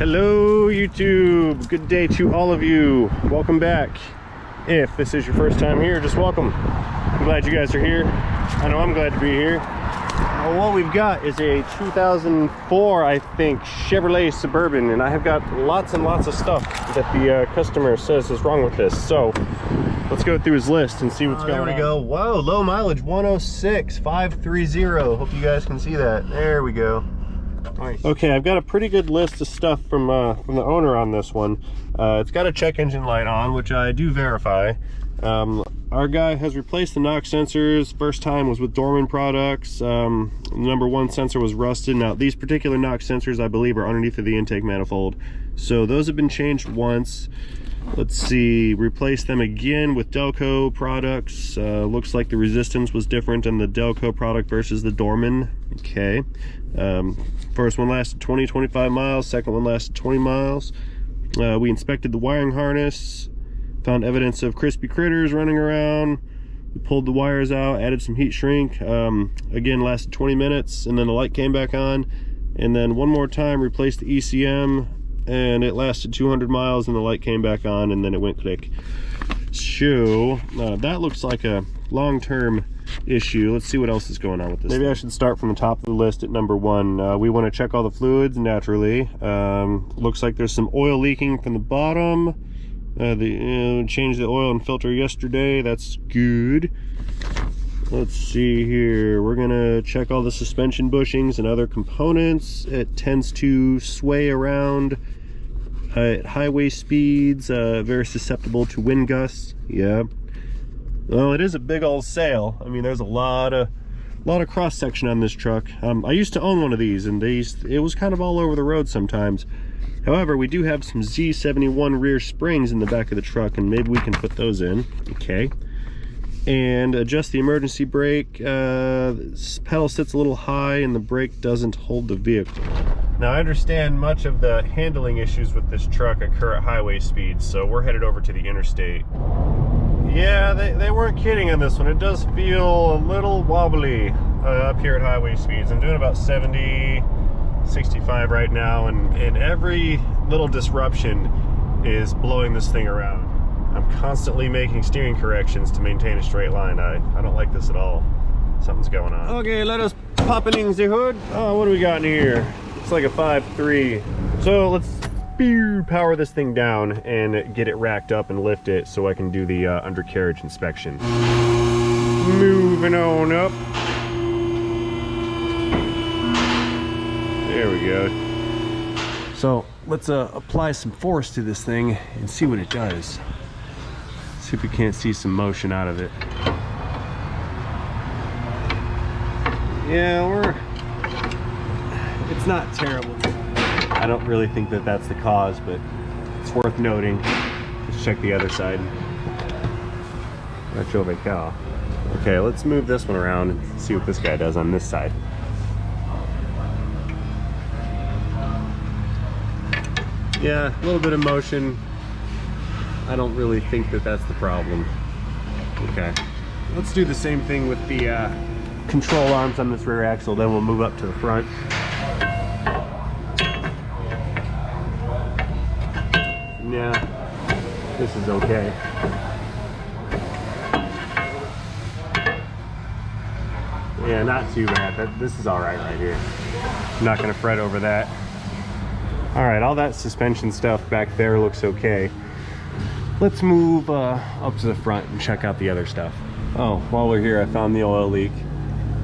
Hello YouTube, good day to all of you. Welcome back. If this is your first time here, just welcome. I'm glad you guys are here. I know I'm glad to be here. What we've got is a 2004, I think, Chevrolet Suburban, and I have got lots and lots of stuff that the customer says is wrong with this. So let's go through his list and see what's going on. There we go. Whoa, low mileage, 106,530. Hope you guys can see that. There we go. Nice. Okay, I've got a pretty good list of stuff from the owner on this one. It's got a check engine light on, which I do verify. Our guy has replaced the knock sensors. First time was with Dorman products. Number one sensor was rusted. Now these particular knock sensors, I believe, are underneath of the intake manifold, so those have been changed once. Let's see, replace them again with Delco products. Looks like the resistance was different in the Delco product versus the Dorman. Okay. First one lasted 25 miles. Second one lasted 20 miles. We inspected the wiring harness, found evidence of crispy critters running around. We pulled the wires out, added some heat shrink. Again, lasted 20 minutes, and then the light came back on. And then one more time, replaced the ECM, and it lasted 200 miles, and the light came back on, and then it went click. So that looks like a long-term issue. Let's see what else is going on with this. Maybe I should start from the top of the list at number one. We want to check all the fluids naturally. Looks like there's some oil leaking from the bottom. Changed the oil and filter yesterday. That's good. Let's see here. We're gonna check all the suspension bushings and other components. It tends to sway around at highway speeds. Very susceptible to wind gusts. Yeah. Well, it is a big old sail. I mean, there's a lot of cross section on this truck. I used to own one of these, and it was kind of all over the road sometimes. However, we do have some Z71 rear springs in the back of the truck, and maybe we can put those in. Okay. And adjust the emergency brake. This pedal sits a little high, and the brake doesn't hold the vehicle. Now, I understand much of the handling issues with this truck occur at highway speeds, so we're headed over to the interstate. Yeah, they weren't kidding on this one. It does feel a little wobbly up here at highway speeds. I'm doing about 70, 65 right now, and every little disruption is blowing this thing around. I'm constantly making steering corrections to maintain a straight line. I don't like this at all. Something's going on. Okay, let us pop it in the hood. Oh, what do we got in here? It's like a 5.3. So let's power this thing down and get it racked up and lift it so I can do the undercarriage inspection. Moving on up. There we go. So let's apply some force to this thing and see what it does. See if we can't see some motion out of it. Yeah, it's not terrible. I don't really think that that's the cause, but it's worth noting. Let's check the other side. Okay, let's move this one around and see what this guy does on this side. Yeah, a little bit of motion. I don't really think that that's the problem. Okay, let's do the same thing with the control arms on this rear axle, then we'll move up to the front. Yeah, this is okay. Yeah, not too bad. This is all right here. I'm not gonna fret over that. All right, all that suspension stuff back there looks okay. Let's move up to the front and check out the other stuff. Oh, while we're here, I found the oil leak.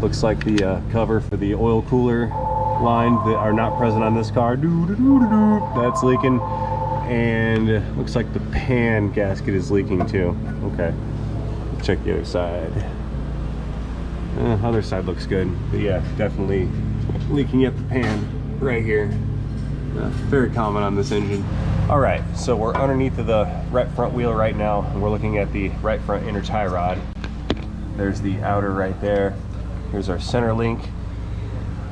Looks like the cover for the oil cooler line that are not present on this car. That's leaking. And it looks like the pan gasket is leaking too. Okay, let's check the other side. Other side looks good, but yeah, definitely leaking at the pan right here. Very common on this engine. All right, so we're underneath of the right front wheel right now, and we're looking at the right front inner tie rod. There's the outer right there. Here's our center link,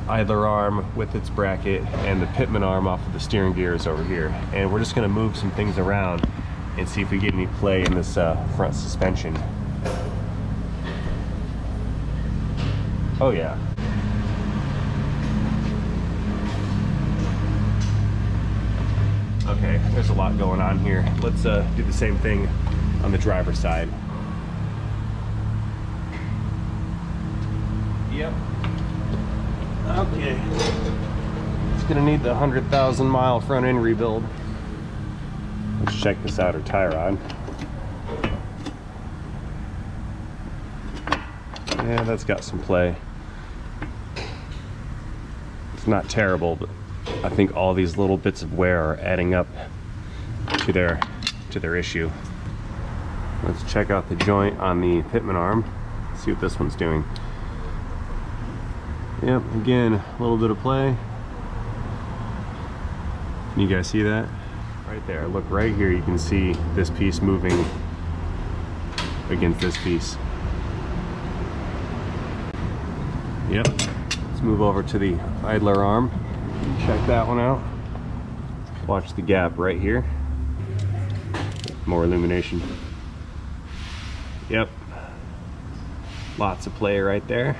idler arm with its bracket, and the pitman arm off of the steering gear is over here. And we're just gonna move some things around and see if we get any play in this front suspension. Oh yeah. Okay, there's a lot going on here. Let's do the same thing on the driver's side. Yep. Okay. It's gonna need the 100,000 mile front end rebuild. Let's check this outer tie rod. Yeah, that's got some play. It's not terrible, but I think all these little bits of wear are adding up to their issue. Let's check out the joint on the pitman arm. See what this one's doing. Yep, again, a little bit of play. Can you guys see that? Right there, look right here, you can see this piece moving against this piece. Yep, let's move over to the idler arm. Check that one out. Watch the gap right here. More illumination. Yep, lots of play right there.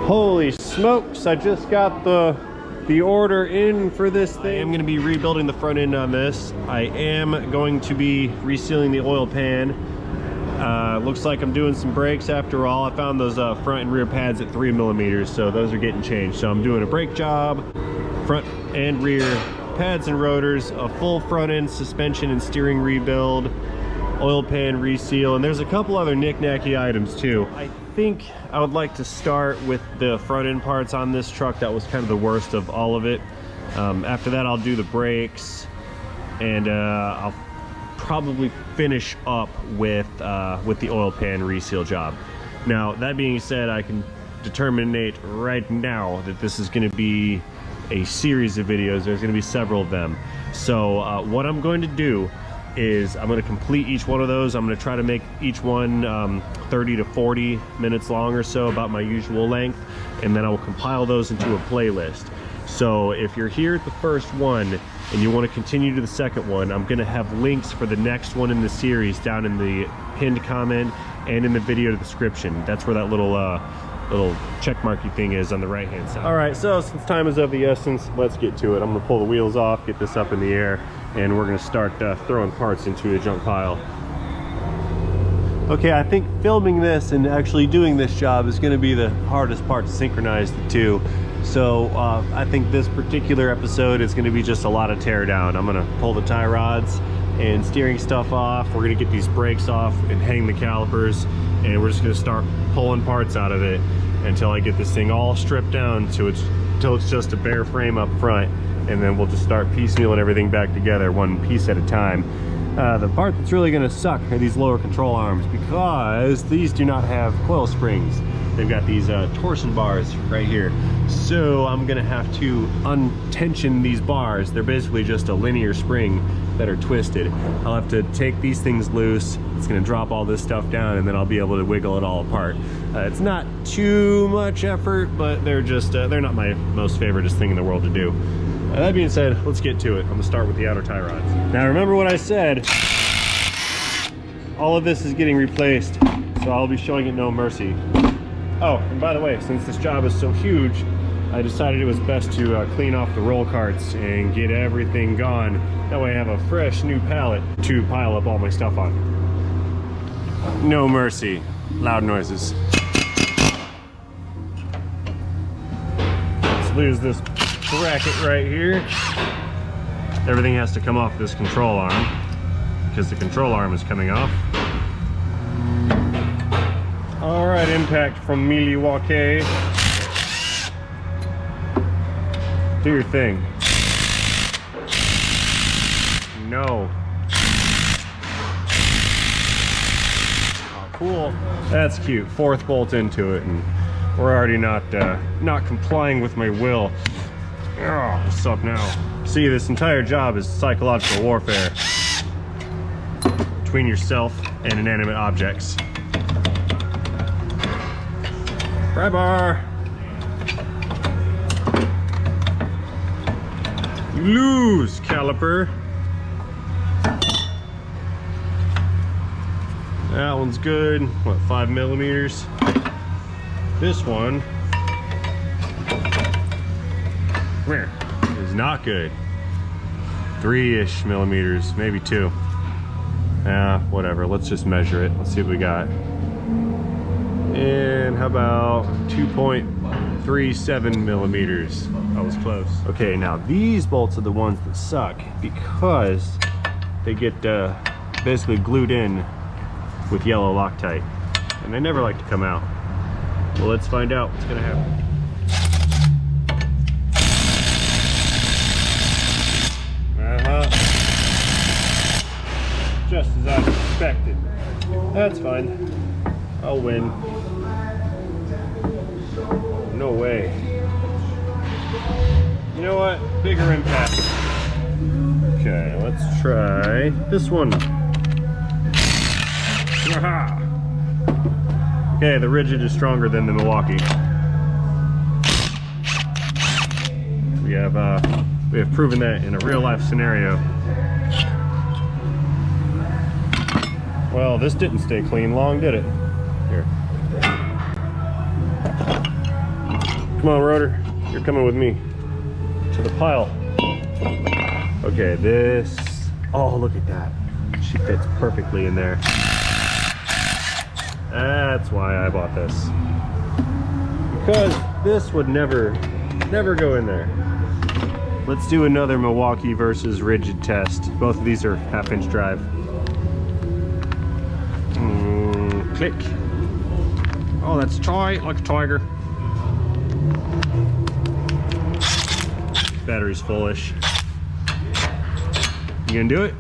Holy smokes, I just got the order in for this thing. I am going to be rebuilding the front end on this. I am going to be resealing the oil pan. Looks like I'm doing some brakes after all. I found those front and rear pads at 3mm, so those are getting changed. So I'm doing a brake job, front and rear pads and rotors, a full front end suspension and steering rebuild, oil pan reseal, and there's a couple other knick-knacky items too. I think I would like to start with the front end parts on this truck. That was kind of the worst of all of it. After that, I'll do the brakes, and I'll probably finish up with the oil pan reseal job. Now, that being said, I can determine right now that this is going to be a series of videos. There's going to be several of them. So what I'm going to do is I'm going to complete each one of those. I'm going to try to make each one 30 to 40 minutes long or so, about my usual length, and then I will compile those into a playlist. So if you're here at the first one and you want to continue to the second one, I'm going to have links for the next one in the series down in the pinned comment and in the video description. That's where that little check marky thing is on the right hand side. All right, so since time is of the essence, let's get to it. I'm going to pull the wheels off, get this up in the air, and we're going to start throwing parts into a junk pile. Okay, I think filming this and actually doing this job is going to be the hardest part to synchronize the two. So I think this particular episode is going to be just a lot of tear down. I'm going to pull the tie rods and steering stuff off. We're going to get these brakes off and hang the calipers, and we're just going to start pulling parts out of it until I get this thing all stripped down till it's just a bare frame up front, and then we'll just start piecemealing everything back together one piece at a time. The part that's really going to suck are these lower control arms, because these do not have coil springs. They've got these torsion bars right here. So I'm going to have to untension these bars. They're basically just a linear spring that are twisted. I'll have to take these things loose. It's going to drop all this stuff down, and then I'll be able to wiggle it all apart. It's not too much effort, but they're just they're not my most favoriteest thing in the world to do. That being said, let's get to it. I'm going to start with the outer tie rods. Now remember what I said. All of this is getting replaced, so I'll be showing it no mercy. Oh, and by the way, since this job is so huge, I decided it was best to clean off the roll carts and get everything gone. That way I have a fresh new pallet to pile up all my stuff on. No mercy. Loud noises. Let's lose this bracket right here. Everything has to come off this control arm because the control arm is coming off. All right, impact from Milwaukee. Do your thing. No. Oh, cool. That's cute. Fourth bolt into it, and we're already not complying with my will. Oh, what's up now? See, this entire job is psychological warfare between yourself and inanimate objects. Pry bar. You lose, caliper. That one's good. What, 5mm? This one is not good. 3-ish millimeters, maybe 2. Whatever, let's just measure it. Let's see what we got. And how about 2.37 millimeters? That was close. Okay, now these bolts are the ones that suck because they get basically glued in with yellow Loctite, and they never like to come out. Well, let's find out what's gonna happen. Just as I expected. That's fine. I'll win. No way. You know what? Bigger impact. Okay, let's try this one. Aha! Okay, the rigid is stronger than the Milwaukee. We have proven that in a real life scenario. Well, this didn't stay clean long, did it? Here. Come on, rotor. You're coming with me to the pile. Okay, this. Oh, look at that. She fits perfectly in there. That's why I bought this. Because this would never go in there. Let's do another Milwaukee versus rigid test. Both of these are 1/2-inch drive. Click. Oh, that's tight like a tiger. Battery's fullish. You gonna do it?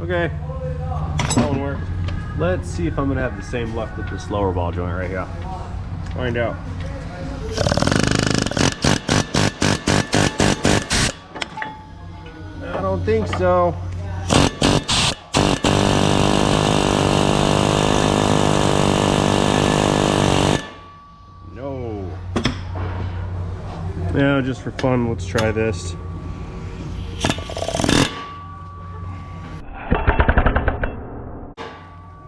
Okay, that one worked. Let's see if I'm gonna have the same luck with this lower ball joint right here. Find out. I don't think so. No. Now, just for fun, let's try this.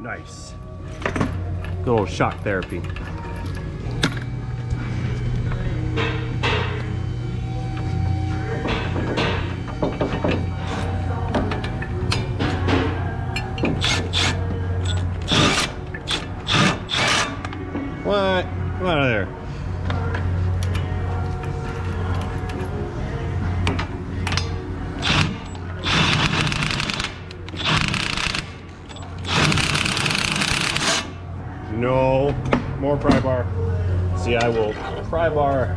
Nice. Good old shock therapy. What? Come out of there. No, more pry bar. See, I will pry bar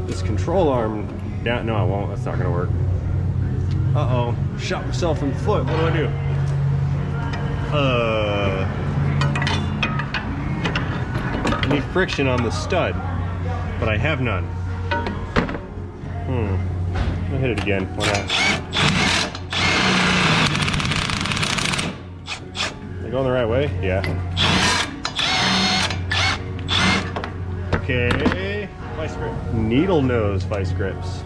this control arm down. No, I won't. That's not gonna work. Uh-oh, shot myself in the foot. What do I do? I need friction on the stud, but I have none. I'll hit it again. Why not? Am I going the right way? Yeah. Okay, vice grip. Needle nose vice grips.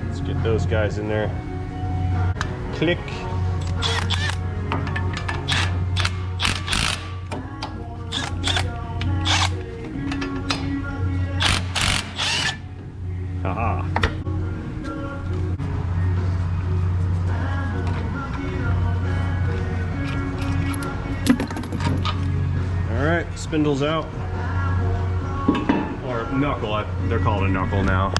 Let's get those guys in there. Click. Haha. All right, spindle's out. Knuckle, they're called a knuckle now.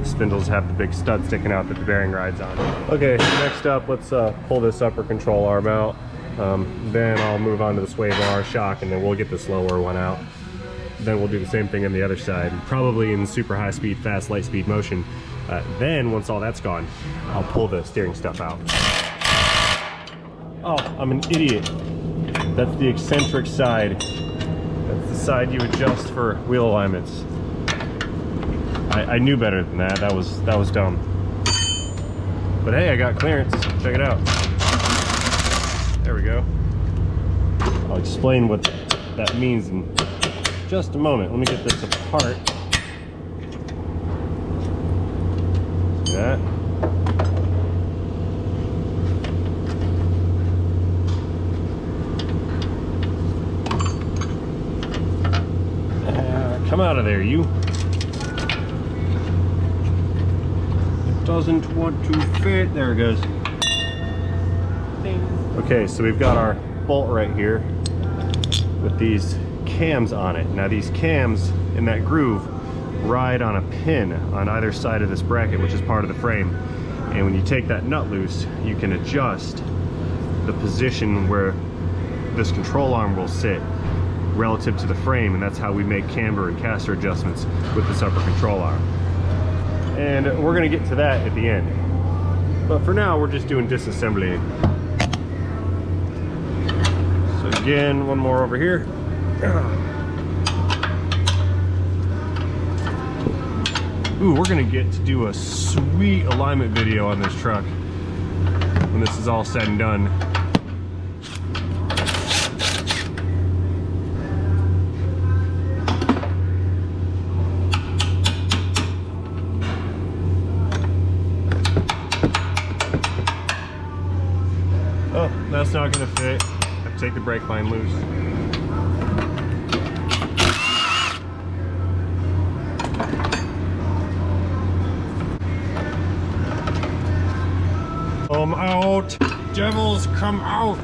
The spindles have the big stud sticking out that the bearing rides on. Okay, next up, let's pull this upper control arm out. Then I'll move on to the sway bar, shock, and then we'll get this lower one out. Then we'll do the same thing on the other side, probably in super high speed, fast, light speed motion. Then, once all that's gone, I'll pull the steering stuff out. Oh, I'm an idiot. That's the eccentric side. That's the side you adjust for wheel alignments. I knew better than that. That was dumb. But hey, I got clearance. Check it out. There we go. I'll explain what that means in just a moment. Let me get this apart. See that? Come out of there, you. doesn't want to fit. There it goes. Ding. Okay, so we've got our bolt right here with these cams on it. Now these cams in that groove ride on a pin on either side of this bracket, which is part of the frame. And when you take that nut loose, you can adjust the position where this control arm will sit relative to the frame, and that's how we make camber and caster adjustments with this upper control arm. And we're going to get to that at the end. But for now, we're just doing disassembly. So again, one more over here. Ooh, we're gonna get to do a sweet alignment video on this truck when this is all said and done. Oh, that's not gonna fit. I have to take the brake line loose. Come out! Devils, come out!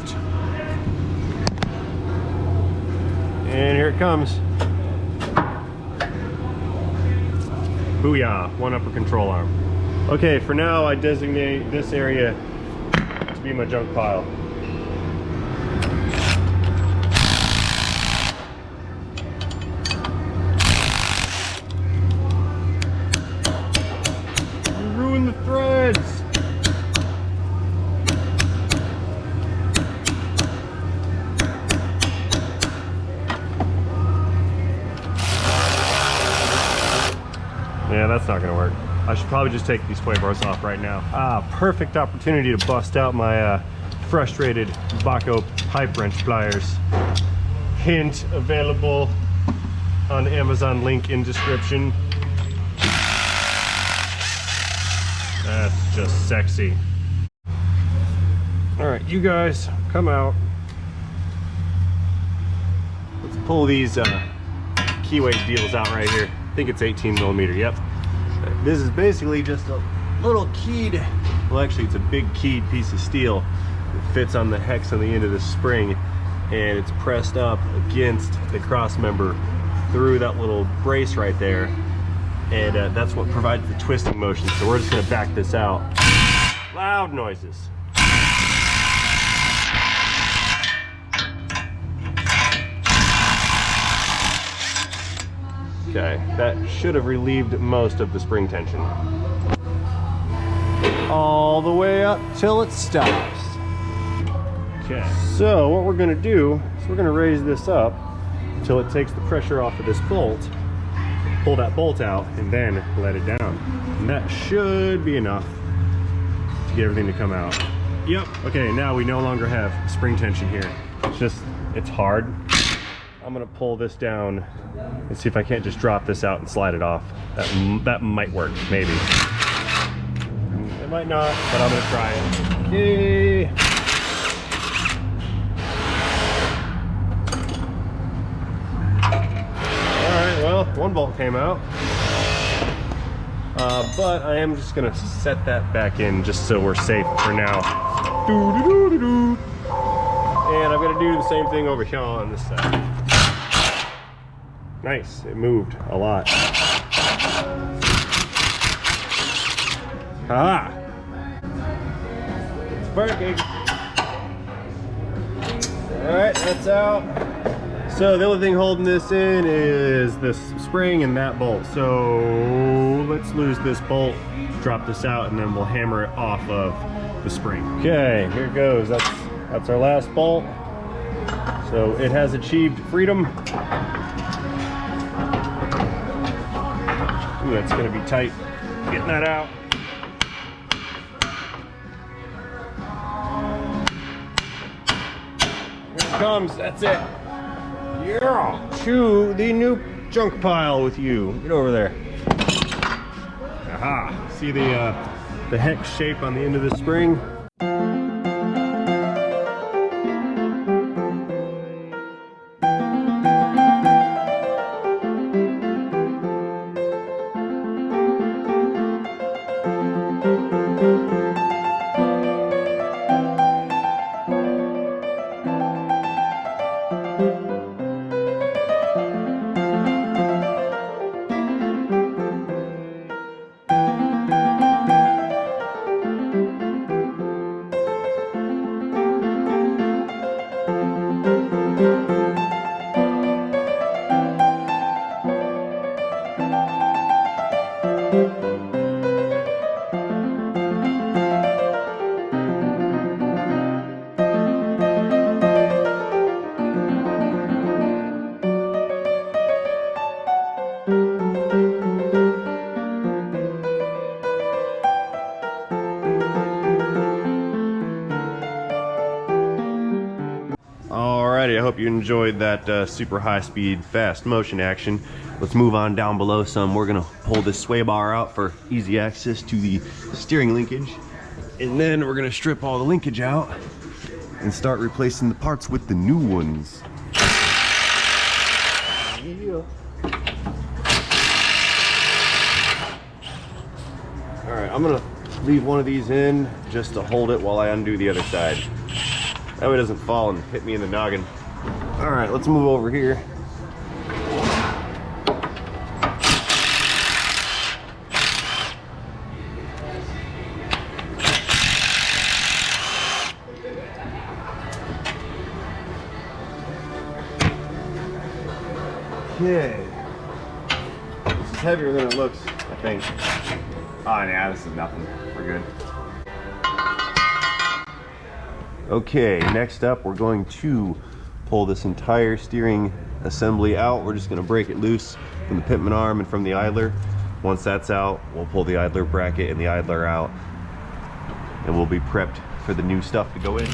And here it comes. Booyah! One upper control arm. Okay, for now I designate this area to be my junk pile. You ruined the threads! Yeah, that's not gonna work. I should probably just take these sway bars off right now. Ah, perfect opportunity to bust out my frustrated Baco pipe wrench pliers. Hint available on Amazon, link in description. That's just sexy. All right, you guys, come out. Let's pull these keyway deals out right here. I think it's 18 millimeter, yep. This is basically just a little keyed, well actually it's a big keyed piece of steel that fits on the hex on the end of the spring, and it's pressed up against the cross member through that little brace right there, and that's what provides the twisting motion. So we're just going to back this out. Loud noises. Okay, that should have relieved most of the spring tension. All the way up till it stops. Okay, so what we're gonna do is we're gonna raise this up until it takes the pressure off of this bolt, pull that bolt out, and then let it down. And that should be enough to get everything to come out. Yep, okay, now we no longer have spring tension here. It's hard. I'm gonna pull this down and see if I can't just drop this out and slide it off. That might work, maybe. It might not, but I'm gonna try it. Okay. All right, well, one bolt came out. But I am just gonna set that back in just so we're safe for now. Doo-doo-doo-doo-doo. And I'm gonna do the same thing over here on this side. Nice, it moved a lot. Ah! It's working. Alright, that's out. So the only thing holding this in is this spring and that bolt. So let's lose this bolt, drop this out, and then we'll hammer it off of the spring. Okay, here it goes. That's our last bolt. So it has achieved freedom. Ooh, that's gonna be tight. Getting that out. Here it comes, that's it. Yeah, to the new junk pile with you. Get over there. Aha, see the hex shape on the end of the spring? hope you enjoyed that super high speed, fast motion action. Let's move on down below some. We're gonna pull this sway bar out for easy access to the steering linkage. And then we're gonna strip all the linkage out and start replacing the parts with the new ones. Yeah. All right, I'm gonna leave one of these in just to hold it while I undo the other side. That way it doesn't fall and hit me in the noggin. All right, let's move over here. Okay. This is heavier than it looks, I think. Oh, yeah, this is nothing. We're good. Okay, next up, we're going to pull this entire steering assembly out. We're just going to break it loose from the pitman arm and from the idler. Once that's out, we'll pull the idler bracket and the idler out, and we'll be prepped for the new stuff to go in.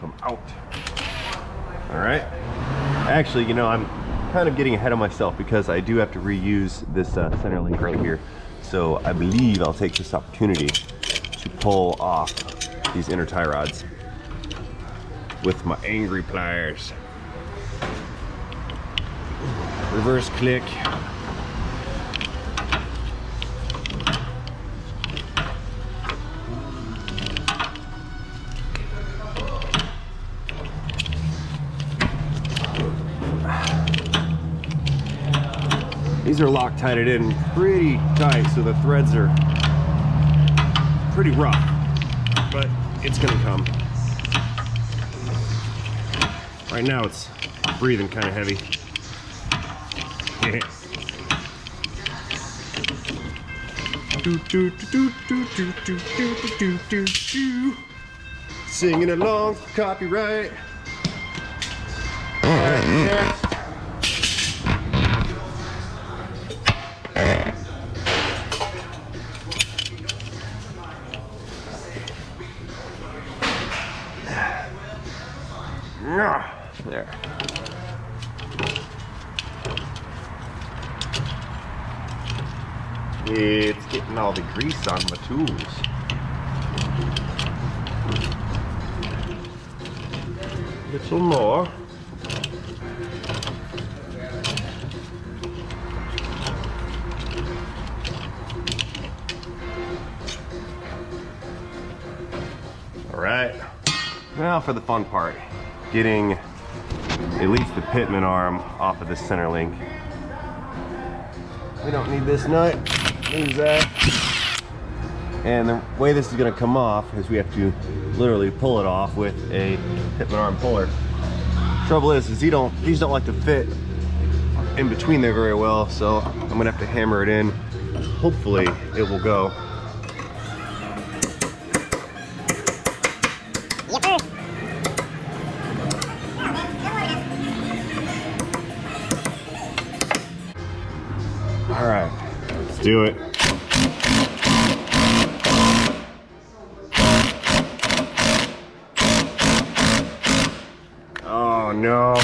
Come out. All right. Actually, you know, I'm kind of getting ahead of myself because I do have to reuse this center link right here. So I believe I'll take this opportunity to pull off these inner tie rods with my angry pliers. Reverse click. These are Loctited in pretty tight, so the threads are pretty rough, but it's gonna come. Right now it's breathing kind of heavy. Singing along for copyright. All right, next. There. It's getting all the grease on my tools. Little more. All right. Now for the fun part. Getting at least the pitman arm off of this center link. We don't need this nut, lose that. And the way this is gonna come off is we have to literally pull it off with a pitman arm puller. Trouble is these don't like to fit in between there very well, so I'm gonna have to hammer it in. Hopefully it will go. All right, let's do it. Oh no,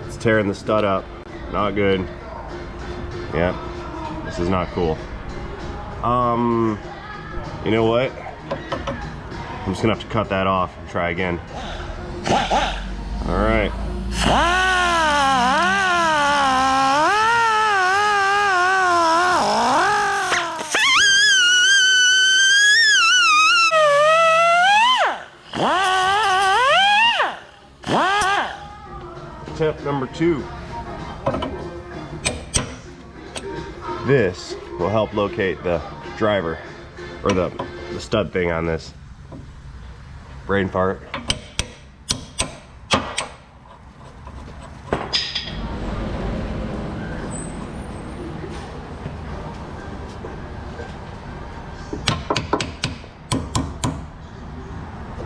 it's tearing the stud up. Not good. Yeah, this is not cool. You know what? I'm just gonna have to cut that off and try again. All right. Tip number 2. This will help locate the driver or the stud thing on this. Brain fart.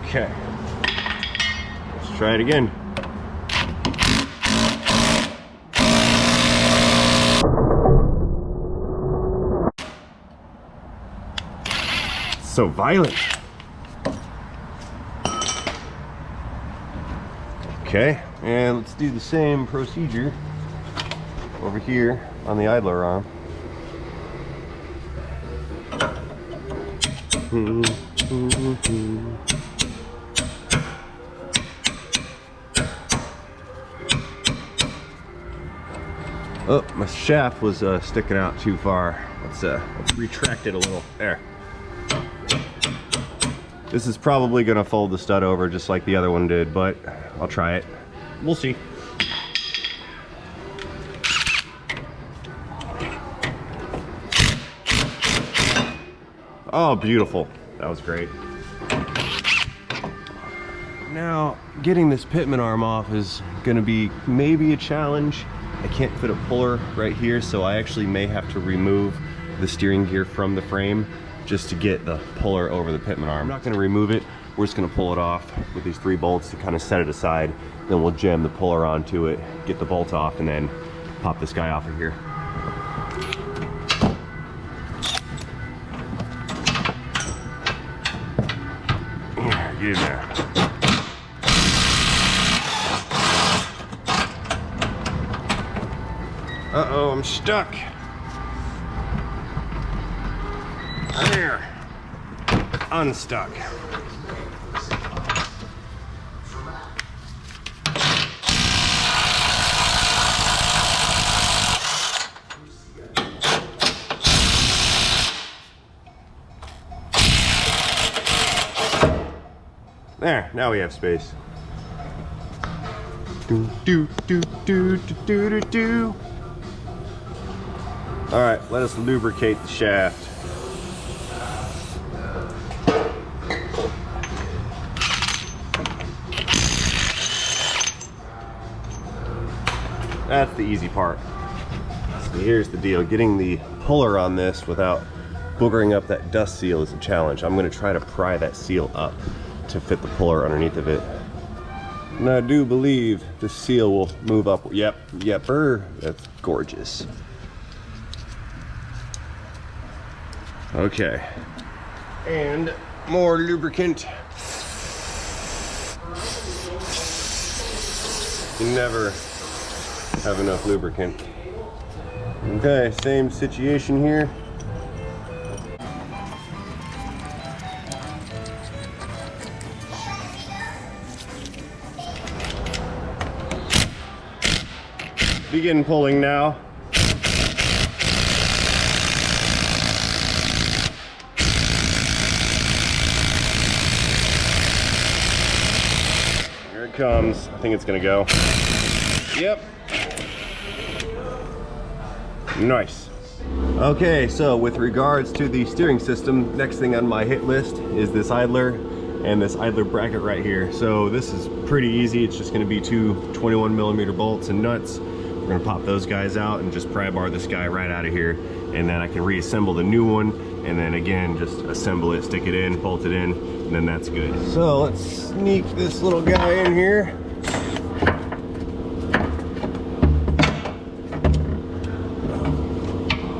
Okay, let's try it again. so violent. Okay, and let's do the same procedure over here on the idler arm. Oh, my shaft was sticking out too far. Let's retract it a little. There. This is probably gonna fold the stud over just like the other one did, but I'll try it. We'll see. Oh, beautiful. That was great. Now, getting this pitman arm off is gonna be maybe a challenge. I can't fit a puller right here, so I actually may have to remove the steering gear from the frame just to get the puller over the pitman arm. I'm not gonna remove it. We're just gonna pull it off with these 3 bolts to kind of set it aside. Then we'll jam the puller onto it, get the bolt off, and then pop this guy off of here. Here, get in there. Uh-oh, I'm stuck. There. Unstuck. There, now we have space. Do do do do do do do do. All right, let us lubricate the shaft. That's the easy part. So here's the deal. Getting the puller on this without boogering up that dust seal is a challenge. I'm gonna try to pry that seal up to fit the puller underneath of it. And I do believe the seal will move up. Yepper, that's gorgeous. Okay, and more lubricant. You never have enough lubricant. Okay, same situation here. Begin pulling now. Here it comes. I think it's gonna go. Yep. Nice. Okay, so with regards to the steering system, next thing on my hit list is this idler and this idler bracket right here. So this is pretty easy. It's just gonna be 2 21mm bolts and nuts. We're gonna pop those guys out and just pry bar this guy right out of here, and then I can reassemble the new one, and then again just assemble it, stick it in, bolt it in, and then that's good. So let's sneak this little guy in here.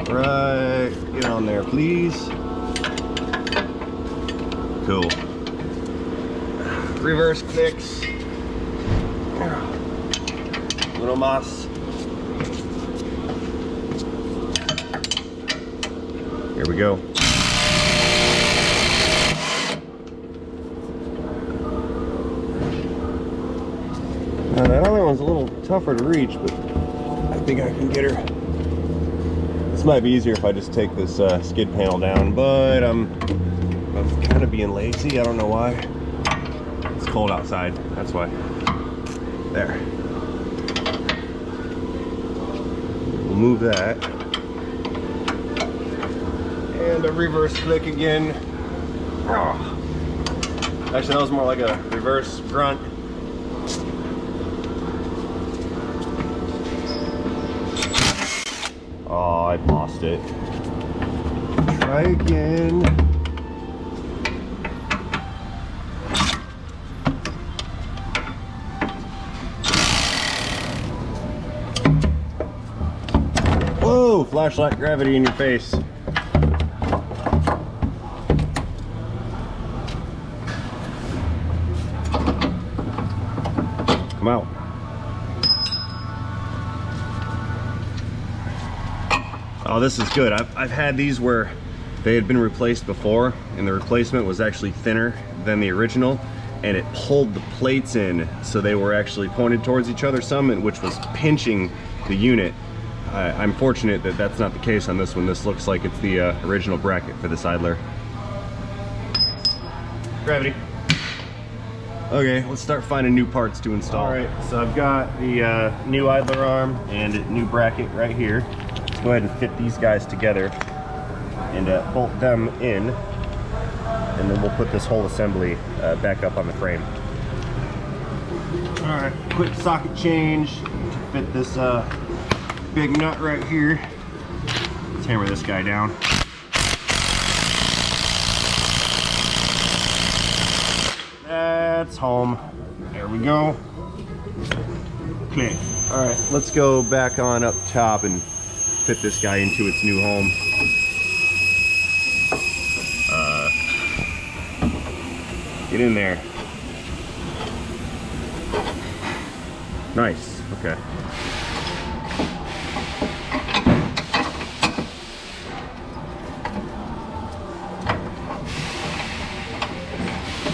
Right, get on there please. Cool. Reverse clicks. Little moss. Here we go. Now that other one's a little tougher to reach, but I think I can get her. This might be easier if I just take this skid panel down, but I'm kind of being lazy. I don't know why. It's cold outside, that's why. There. We'll move that. And a reverse click again. Oh. Actually, that was more like a reverse grunt. Oh, I lost it. Try again. Whoa, flashlight gravity in your face. Come out. Oh, this is good. I've had these where they had been replaced before, and the replacement was actually thinner than the original, and it pulled the plates in so they were actually pointed towards each other some, which was pinching the unit. I'm fortunate that that's not the case on this one. This looks like it's the original bracket for this idler. Gravity. Okay, let's start finding new parts to install. All right, so I've got the new idler arm and new bracket right here. Let's go ahead and fit these guys together and bolt them in, and then we'll put this whole assembly back up on the frame. All right, quick socket change to fit this big nut right here. Let's hammer this guy down. That's home. There we go. Click. All right, let's go back on up top and fit this guy into its new home. Get in there. Nice. Okay.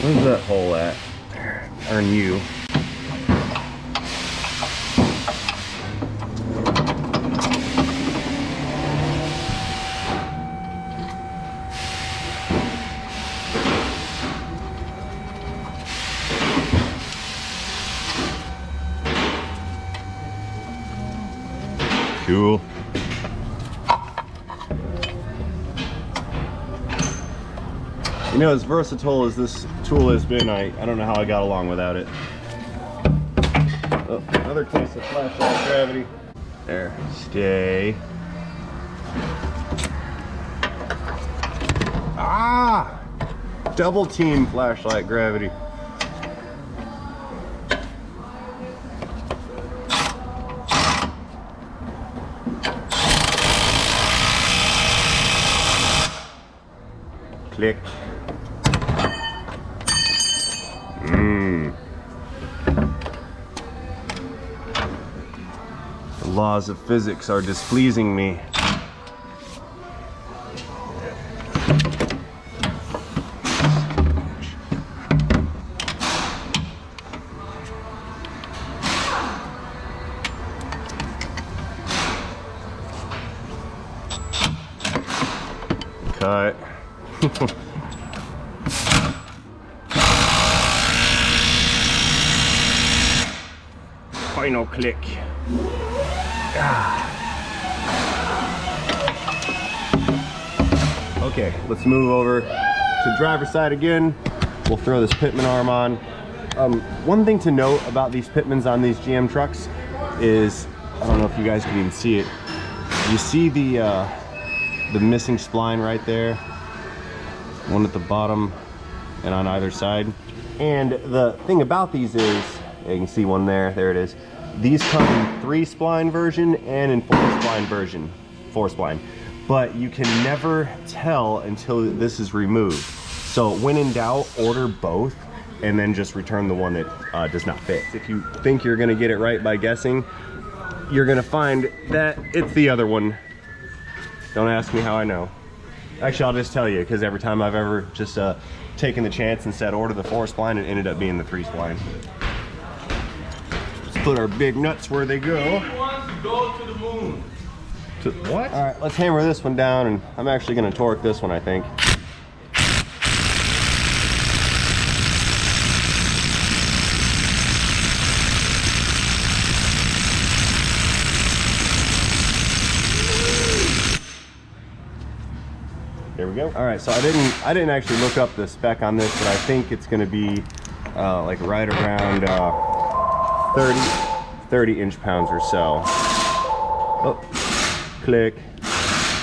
Where's that hole at? There. Earn you. Cool. You know, as versatile as this tool has been, I don't know how I got along without it. Oh, another case of flashlight gravity. There, stay. Ah! Double team flashlight gravity. Click. The laws of physics are displeasing me. Cut. Final click. Okay, let's move over to driver's side again. We'll throw this pitman arm on. One thing to note about these pitmans on these GM trucks is, I don't know if you guys can even see it. You see the missing spline right there, one at the bottom and on either side. And the thing about these is, you can see one there, there it is. These come in 3-spline version and in 4-spline version, 4-spline. But you can never tell until this is removed. So when in doubt, order both and then just return the one that does not fit. If you think you're gonna get it right by guessing, you're gonna find that it's the other one. Don't ask me how I know. Actually, I'll just tell you, because every time I've ever just taken the chance and said order the 4-spline, it ended up being the 3-spline. Let's put our big nuts where they go. He wants to go to the moon. To what? All right, let's hammer this one down, and I'm actually going to torque this one, I think. There we go. All right, so I didn't actually look up the spec on this, but I think it's going to be like right around 30 inch-pounds or so. Oh, click.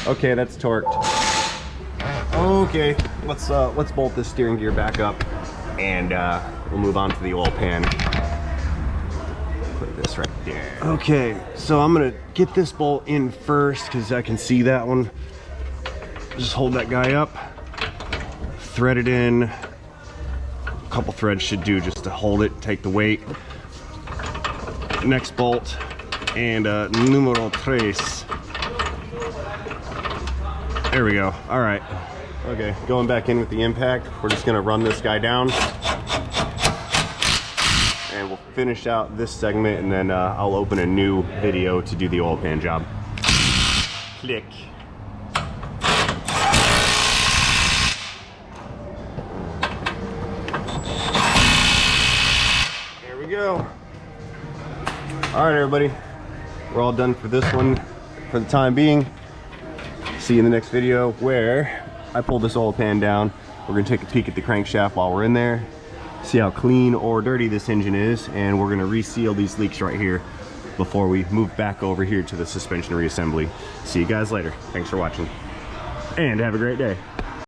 Okay, that's torqued. Okay, let's bolt this steering gear back up, and we'll move on to the oil pan. Put this right there. Okay, so I'm gonna get this bolt in first because I can see that one. Just hold that guy up, thread it in. A couple threads should do just to hold it, take the weight. next bolt, and numero tres. There we go. All right. Okay, going back in with the impact. We're just gonna run this guy down, and we'll finish out this segment, and then I'll open a new video to do the oil pan job. Click. There we go. All right, everybody. We're all done for this one for the time being. See you in the next video where I pull this oil pan down. We're gonna take a peek at the crankshaft while we're in there, see how clean or dirty this engine is, and we're gonna reseal these leaks right here before we move back over here to the suspension reassembly. See you guys later. Thanks for watching, and have a great day.